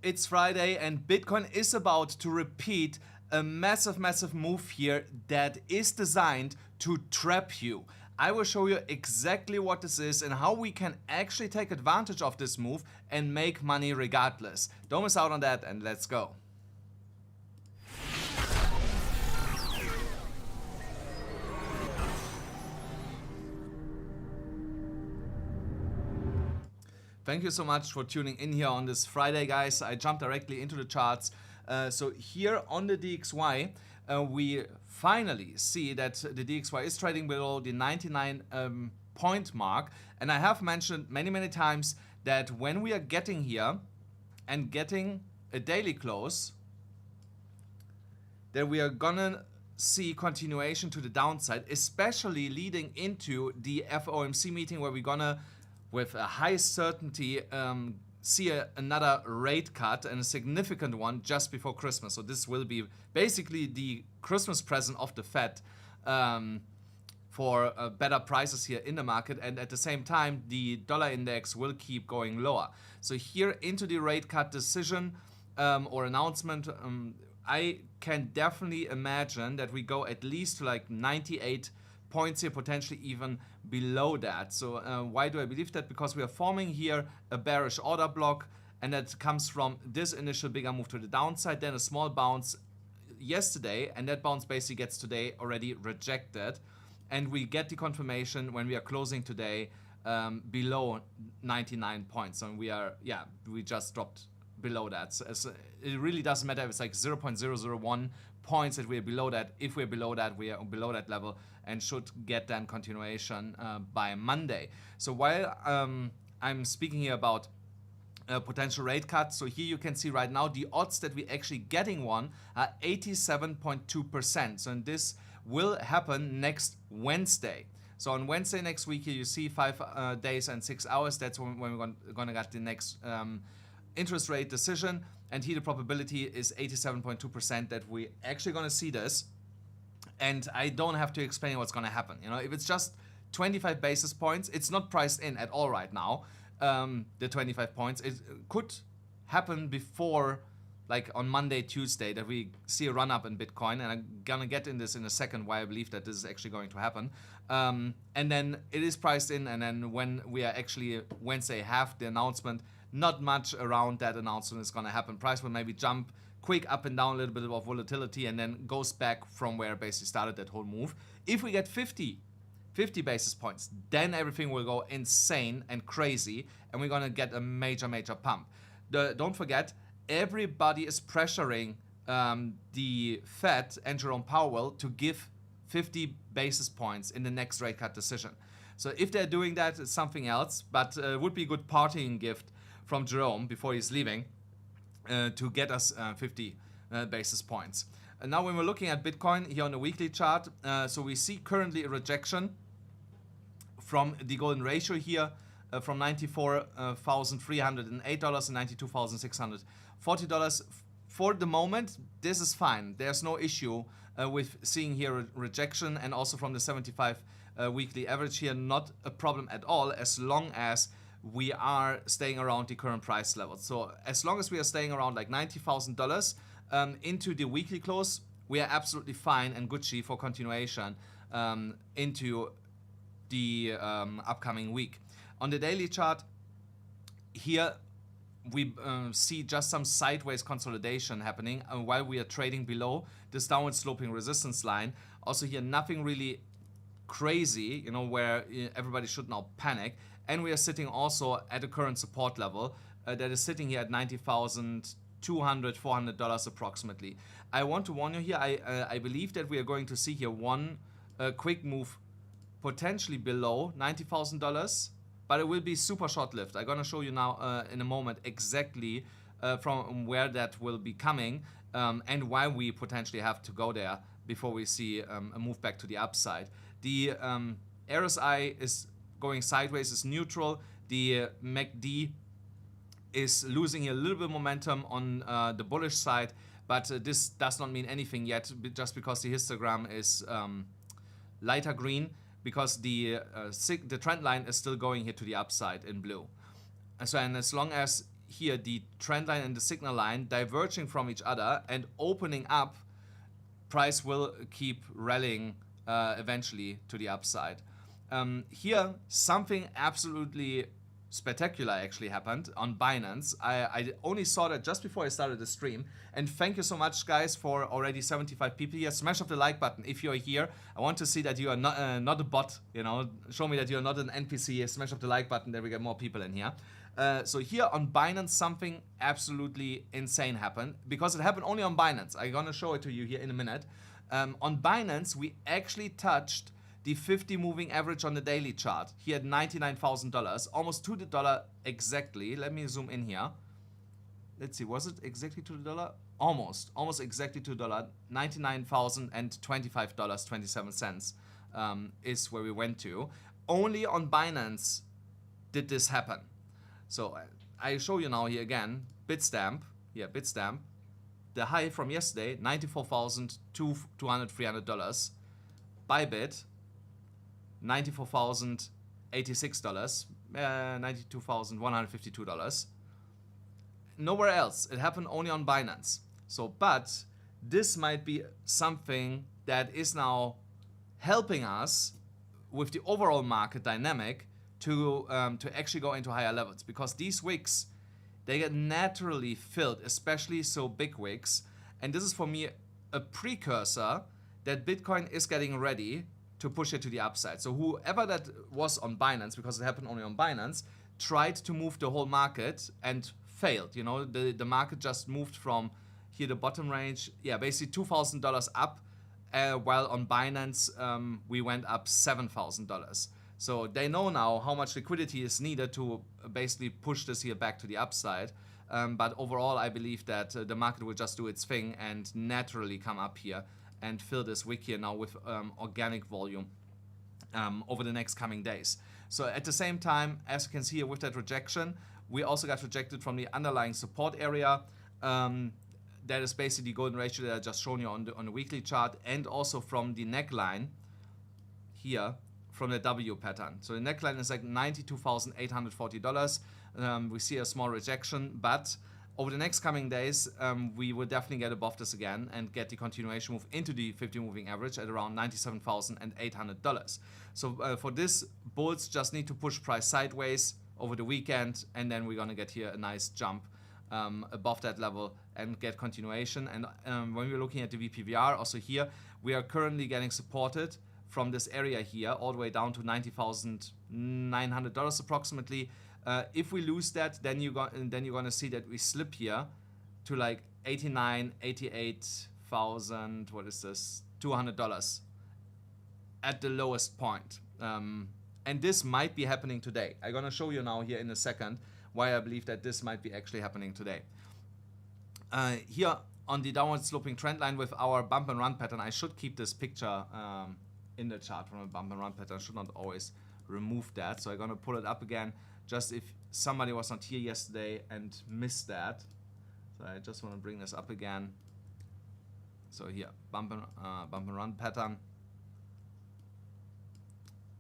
It's Friday and Bitcoin is about to repeat a massive move here that is designed to trap you. I will show you exactly what this is and how we can actually take advantage of this move and make money regardless. Don't miss out on that and let's go. Thank you so much for tuning in here on this Friday, guys. I jumped directly into the charts. So here on the DXY, we finally see that the DXY is trading below the 99 point mark. And I have mentioned many times that when we are getting here and getting a daily close, that we are gonna see continuation to the downside, especially leading into the FOMC meeting where we're gonna, with a high certainty, see another rate cut and a significant one just before Christmas. So this will be basically the Christmas present of the Fed for better prices here in the market, and at the same time the dollar index will keep going lower. So here into the rate cut decision or announcement, I can definitely imagine that we go at least to like 98 points here, potentially even below that. So why do I believe that? Because we are forming here a bearish order block, and that comes from this initial bigger move to the downside, then a small bounce yesterday, and that bounce basically gets today already rejected, and we get the confirmation when we are closing today below 99 points. And we are, we just dropped below that. So it really doesn't matter if it's like 0.001 points that we're below that. If we're below that, we are below that level and should get then continuation by Monday. So while I'm speaking here about potential rate cuts, so here you can see right now the odds that we're actually getting one are 87.2%. So and this will happen next Wednesday. So on Wednesday next week here you see 5 days and 6 hours. That's when we're gonna get the next interest rate decision, and here the probability is 87.2% that we're actually gonna see this. And I don't have to explain what's gonna happen. You know, if it's just 25 basis points, it's not priced in at all right now. The 25 points, it could happen before, like on Monday, Tuesday, that we see a run up in Bitcoin, and I'm gonna get in this in a second why I believe that this is actually going to happen. And then it is priced in, and then when we are actually Wednesday have the announcement, not much around that announcement is gonna happen. Price will maybe jump quick up and down, a little bit of volatility, and then goes back from where it basically started that whole move. If we get 50 basis points, then everything will go insane and crazy, and we're gonna get a major pump. Don't forget, everybody is pressuring the Fed and Jerome Powell to give 50 basis points in the next rate cut decision. So if they're doing that, it's something else, but it would be a good partying gift from Jerome before he's leaving to get us 50 basis points. And now when we're looking at Bitcoin here on the weekly chart, so we see currently a rejection from the golden ratio here from $94,308 and $92,640. For the moment, this is fine. There's no issue with seeing here a rejection, and also from the 75 weekly average here, not a problem at all, as long as we are staying around the current price level. So as long as we are staying around like $90,000 into the weekly close, we are absolutely fine and Gucci for continuation into the upcoming week. On the daily chart, here we see just some sideways consolidation happening while we are trading below this downward sloping resistance line. Also here, nothing really crazy, you know, where everybody should now panic. And we are sitting also at a current support level that is sitting here at $90,200, $400 approximately. I want to warn you here, I believe that we are going to see here one quick move potentially below $90,000, but it will be super short-lived. I'm gonna show you now in a moment exactly from where that will be coming and why we potentially have to go there before we see a move back to the upside. The RSI is going sideways, is neutral. The MACD is losing a little bit of momentum on the bullish side, but this does not mean anything yet, just because the histogram is lighter green, because the trend line is still going here to the upside in blue. And so, and as long as here the trend line and the signal line diverging from each other and opening up, price will keep rallying eventually to the upside. Here, something absolutely spectacular actually happened on Binance. I only saw that just before I started the stream. And thank you so much, guys, for already 75 people here. Smash up the like button if you're here. I want to see that you are not a bot, you know. Show me that you're not an NPC. Smash up the like button, then we get more people in here. So here on Binance, something absolutely insane happened. Because it happened only on Binance. I'm gonna show it to you here in a minute. On Binance, we actually touched the 50 moving average on the daily chart here at $99,000, almost to the dollar exactly. Let me zoom in here. Let's see, was it exactly to the dollar? Almost exactly to the dollar. $99,025.27 is where we went to. Only on Binance did this happen. So I show you now here again, Bitstamp, Bitstamp. The high from yesterday, $94,200-$300. BYBIT, $94,086, $92,152. Nowhere else. It happened only on Binance. So, but this might be something that is now helping us with the overall market dynamic to actually go into higher levels, because these wicks, they get naturally filled, especially so big wicks. And this is for me a precursor that Bitcoin is getting ready to push it to the upside. So whoever that was on Binance, because it happened only on Binance, tried to move the whole market and failed. You know, the market just moved from here, the bottom range, basically $2,000 up, while on Binance we went up $7,000. So they know now how much liquidity is needed to basically push this here back to the upside. But overall, I believe that the market will just do its thing and naturally come up here and fill this wick here now with organic volume over the next coming days. So at the same time, as you can see here with that rejection, we also got rejected from the underlying support area. That is basically the golden ratio that I just shown you on the weekly chart, and also from the neckline here, from the W pattern. So the neckline is like $92,840. We see a small rejection, but over the next coming days, we will definitely get above this again and get the continuation move into the 50 moving average at around $97,800. So for this, bulls just need to push price sideways over the weekend, and then we're gonna get here a nice jump above that level and get continuation. And when we're looking at the VPVR, also here, we are currently getting supported from this area here all the way down to $90,900 approximately. If we lose that, then you're gonna see that we slip here to like $88,000. What is this? $200 at the lowest point. And this might be happening today. I'm gonna show you now here in a second why I believe that this might be actually happening today. Here on the downward sloping trend line with our bump and run pattern, I should keep this picture in the chart from a bump and run pattern. I should not always remove that. So I'm gonna pull it up again, just if somebody was not here yesterday and missed that. So I just want to bring this up again. So here, bump and run pattern.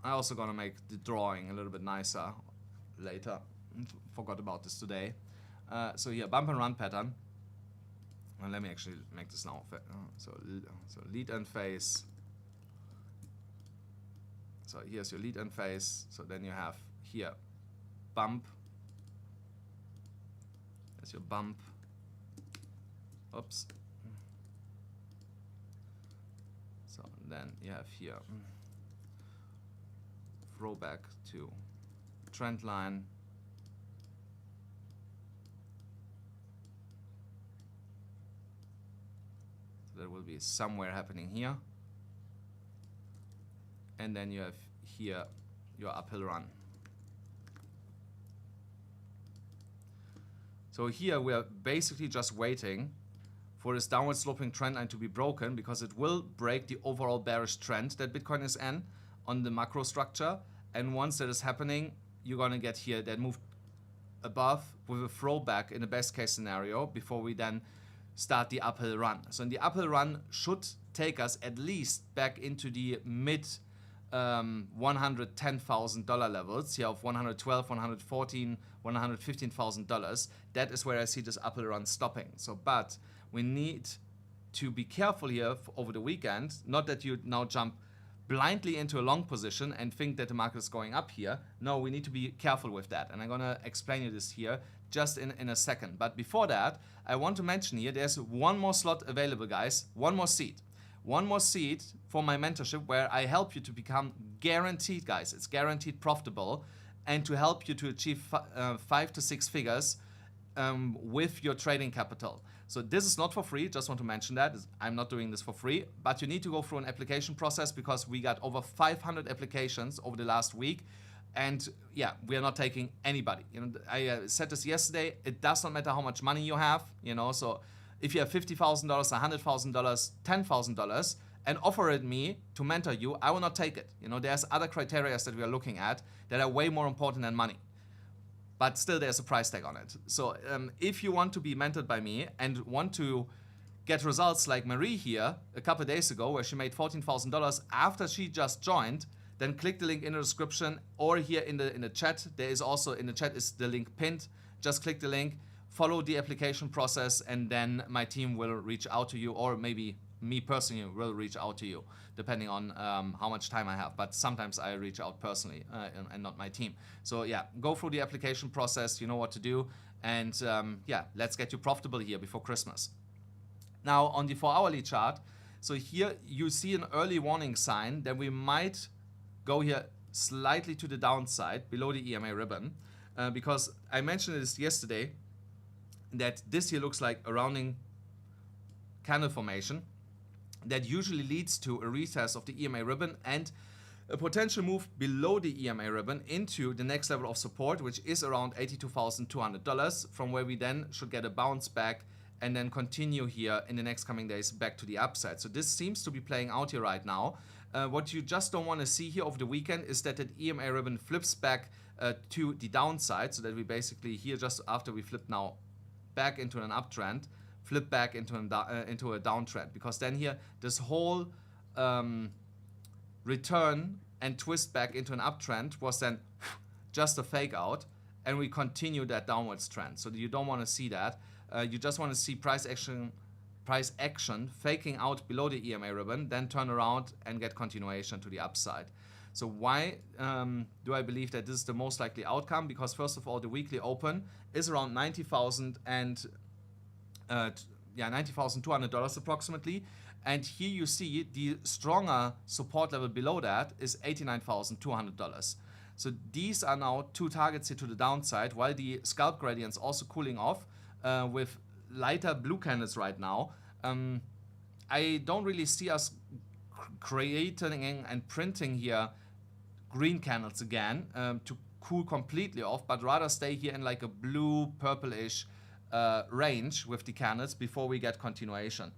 I also gonna make the drawing a little bit nicer later. Forgot about this today. So here, bump and run pattern. And let me actually make this now. So lead and phase. So here's your lead and phase. So then you have here bump. There's your bump. Oops. So then you have here throwback to trend line. So that will be somewhere happening here. And then you have here your uphill run. So here we are basically just waiting for this downward sloping trend line to be broken, because it will break the overall bearish trend that Bitcoin is in on the macro structure. And once that is happening, you're gonna get here that move above with a throwback in the best case scenario before we then start the uphill run. So in the uphill run should take us at least back into the mid $110,000 levels here of $112, $114, $115,000. That is where I see this upper run stopping. So, but we need to be careful here over the weekend. Not that you now jump blindly into a long position and think that the market is going up here. No, we need to be careful with that. And I'm gonna explain you this here just in a second. But before that, I want to mention here, there's one more slot available, guys. One more seat. One more seat for my mentorship where I help you to become guaranteed, guys. It's guaranteed profitable, and to help you to achieve 5 to 6 figures with your trading capital. So this is not for free, just want to mention that. I'm not doing this for free, but you need to go through an application process because we got over 500 applications over the last week. And yeah, we are not taking anybody. You know, I said this yesterday, it does not matter how much money you have, you know, so if you have $50,000, $100,000, $10,000 and offer it me to mentor you, I will not take it. You know, there's other criteria that we are looking at that are way more important than money. But still there's a price tag on it. So if you want to be mentored by me and want to get results like Marie here a couple of days ago where she made $14,000 after she just joined, then click the link in the description or here in the chat. There is also in the chat is the link pinned. Just click the link, follow the application process, and then my team will reach out to you, or maybe me personally will reach out to you, depending on how much time I have. But sometimes I reach out personally and not my team. So yeah, go through the application process, you know what to do. And yeah, let's get you profitable here before Christmas. Now on the 4-hourly chart, so here you see an early warning sign that we might go here slightly to the downside below the EMA ribbon, because I mentioned this yesterday that this here looks like a rounding candle formation that usually leads to a retest of the EMA ribbon and a potential move below the EMA ribbon into the next level of support, which is around $82,200, from where we then should get a bounce back and then continue here in the next coming days back to the upside. So this seems to be playing out here right now. What you just don't want to see here over the weekend is that the EMA ribbon flips back to the downside, so that we basically here, just after we flip now back into an uptrend, flip back into a downtrend, because then here this whole return and twist back into an uptrend was then just a fake out, and we continue that downwards trend. So you don't want to see that. You just want to see price action faking out below the EMA ribbon, then turn around and get continuation to the upside. So why do I believe that this is the most likely outcome? Because first of all, the weekly open is around $90,000 and $90,200 approximately. And here you see the stronger support level below that is $89,200. So these are now two targets here to the downside, while the scalp gradient's also cooling off with lighter blue candles right now. I don't really see us creating and printing here green candles again to cool completely off, but rather stay here in like a blue purplish range with the candles before we get continuation.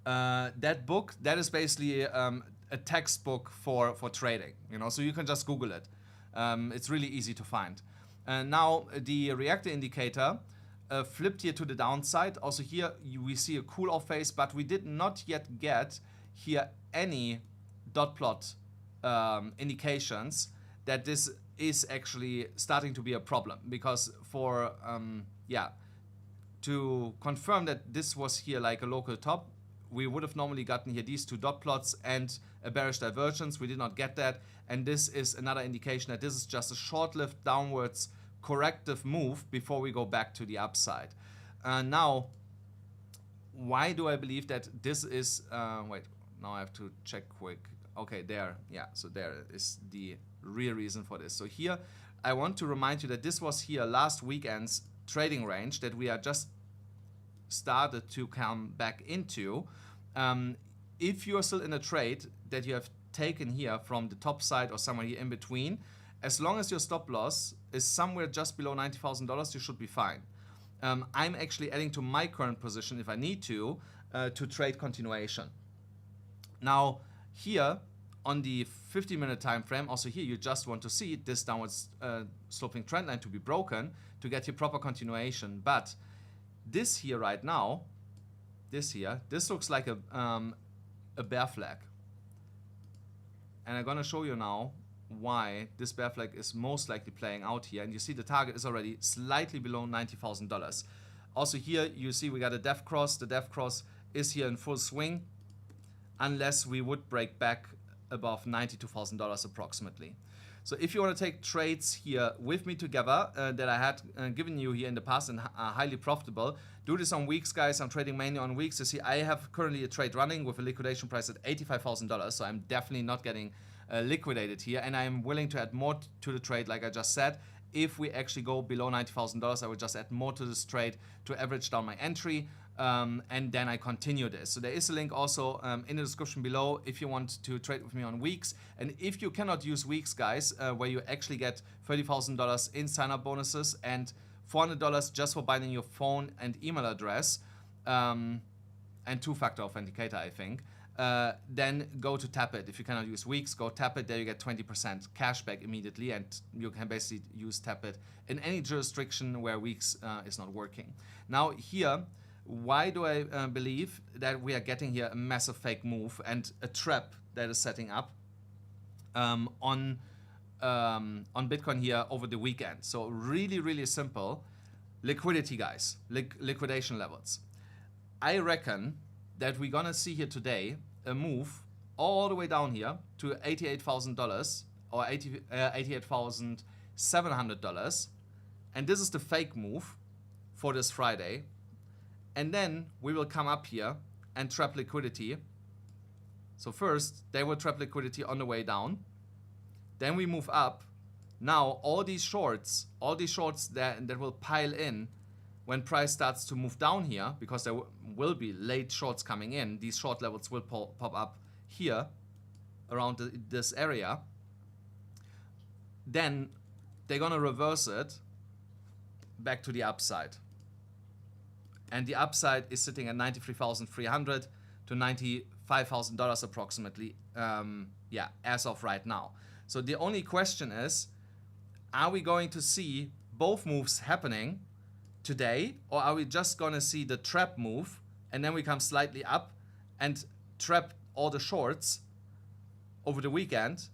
That book, that is basically a textbook for trading, you know, so you can just Google it. It's really easy to find. Now the reactor indicator flipped here to the downside. Also here we see a cool off phase, but we did not yet get here any dot plot indications that this is actually starting to be a problem, because for to confirm that this was here like a local top, we would have normally gotten here these two dot plots and a bearish divergence. We did not get that, and this is another indication that this is just a short-lived downwards corrective move before we go back to the upside. Now, why do I believe that this is, wait, now I have to check quick. Okay, there, yeah, so there is the real reason for this. So here, I want to remind you that this was here last weekend's trading range that we are just started to come back into. If you are still in a trade that you have taken here from the top side or somewhere here in between, as long as your stop loss is somewhere just below $90,000, you should be fine. I'm actually adding to my current position if I need to trade continuation. Now here on the 50-minute time frame, also here you just want to see this downwards sloping trend line to be broken to get your proper continuation. But this here right now, this looks like a bear flag. and I'm gonna show you now why this bear flag is most likely playing out here. And you see the target is already slightly below $90,000. Also here you see we got a death cross. The death cross is here in full swing unless we would break back above $92,000 approximately. So if you want to take trades here with me together that I had given you here in the past and are highly profitable, do this on WEEX, guys. I'm trading mainly on WEEX. You see, I have currently a trade running with a liquidation price at $85,000. So I'm definitely not getting liquidated here. And I'm willing to add more to the trade, like I just said. If we actually go below $90,000, I would just add more to this trade to average down my entry. And then I continue this. So there is a link also in the description below if you want to trade with me on WEEX. And if you cannot use WEEX, guys, where you actually get $30,000 in sign-up bonuses and $400 just for binding your phone and email address, and two-factor authenticator, I think, then go to tap it. If you cannot use WEEX, go tap it. There you get 20% cash back immediately, and you can basically use tap it in any jurisdiction where WEEX is not working. Now here, why do I believe that we are getting here a massive fake move and a trap that is setting up on Bitcoin here over the weekend? So really simple. Liquidity, guys. Liquidation levels. I reckon that we're gonna see here today a move all the way down here to $88,000 or $88,700, and this is the fake move for this Friday. And then we will come up here and trap liquidity. So first, they will trap liquidity on the way down. Then we move up. Now, all these shorts that will pile in when price starts to move down here, because there will be late shorts coming in, these short levels will pop up here around this area. Then they're going to reverse it back to the upside. And the upside is sitting at $93,300 to $95,000 approximately, as of right now. So the only question is, are we going to see both moves happening today, or are we just going to see the trap move and then we come slightly up and trap all the shorts over the weekend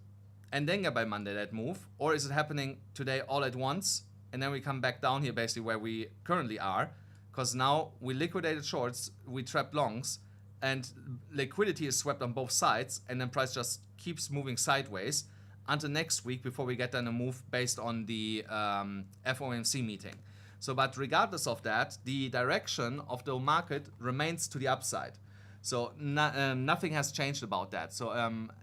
and then get by Monday that move? Or is it happening today all at once and then we come back down here basically where we currently are? Because now we liquidated shorts, we trapped longs, and liquidity is swept on both sides, and then price just keeps moving sideways until next week before we get then a move based on the FOMC meeting. So, but regardless of that, the direction of the market remains to the upside. So nothing has changed about that. So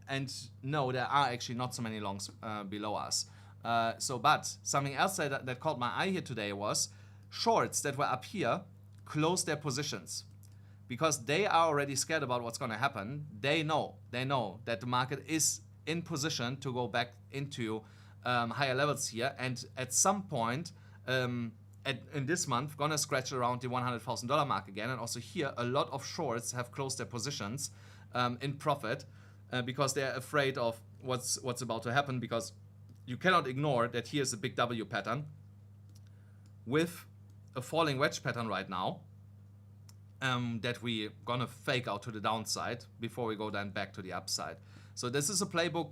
and no, there are actually not so many longs below us. But something else that caught my eye here today was shorts that were up here closed their positions because they are already scared about what's going to happen. They know that the market is in position to go back into higher levels here, and at some point in this month gonna scratch around the $100,000 mark again. And also here a lot of shorts have closed their positions in profit because they're afraid of what's about to happen, because you cannot ignore that here's a big W pattern with a falling wedge pattern right now that we gonna fake out to the downside before we go then back to the upside. So this is a playbook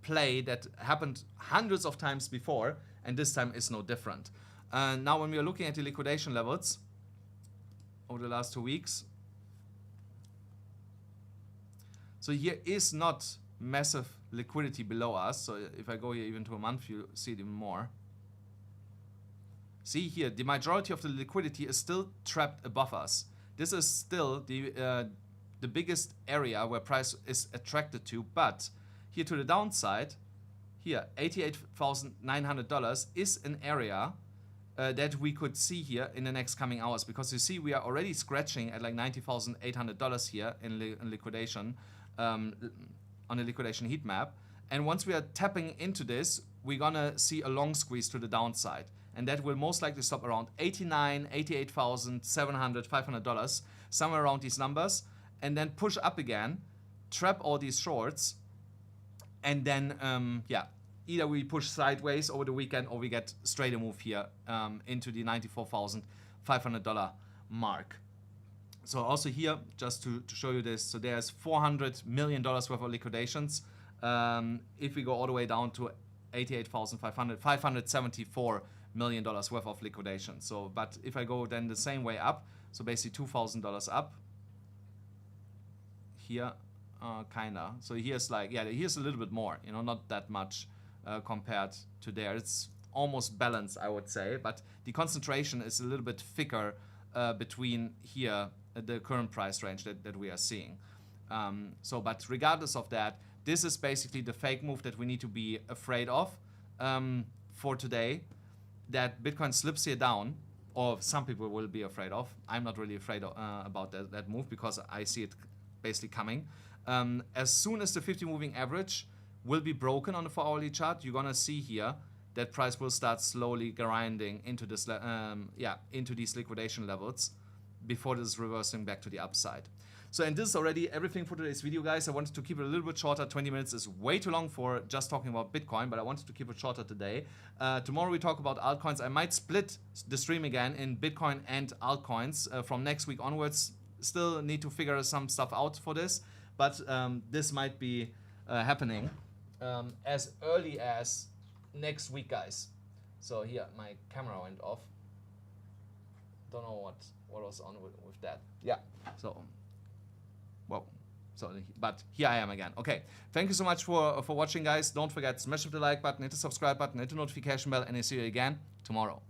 play that happened hundreds of times before, and this time is no different. Now when we are looking at the liquidation levels over the last 2 weeks, so here is not massive liquidity below us. So if I go here even to a month, you see it even more. See here, the majority of the liquidity is still trapped above us. This is still the biggest area where price is attracted to, but here to the downside, here $88,900 is an area that we could see here in the next coming hours, because you see we are already scratching at like $90,800 here in liquidation on the liquidation heat map, and once we are tapping into this, we're gonna see a long squeeze to the downside, and that will most likely stop around $88,700, $500, somewhere around these numbers, and then push up again, trap all these shorts, and then either we push sideways over the weekend or we get straight a move here into the $94,500 mark. So also here, just to show you this, so there's $400 million worth of liquidations If we go all the way down to 88,500, $574 million worth of liquidation. So, but if I go then the same way up, so basically $2,000 up here, kinda. So here's like, yeah, here's a little bit more, you know, not that much compared to there. It's almost balanced, I would say, but the concentration is a little bit thicker between here, the current price range that we are seeing. So, but regardless of that, this is basically the fake move that we need to be afraid of for today, that Bitcoin slips here down, or some people will be afraid of. I'm not really afraid of, about that move because I see it basically coming. As soon as the 50 moving average will be broken on the 4-hourly chart, you're gonna see here that price will start slowly grinding into this, into these liquidation levels before this is reversing back to the upside. So, and this is already everything for today's video, guys. I wanted to keep it a little bit shorter. 20 minutes is way too long for just talking about Bitcoin, but I wanted to keep it shorter today. Tomorrow we talk about altcoins. I might split the stream again in Bitcoin and altcoins from next week onwards. Still need to figure some stuff out for this, but this might be happening as early as next week, guys. So here, my camera went off. Don't know what was on with that. Yeah, so... Well, so, but here I am again. Okay, thank you so much for watching, guys. Don't forget, smash the like button, hit the subscribe button, hit the notification bell, and I'll see you again tomorrow.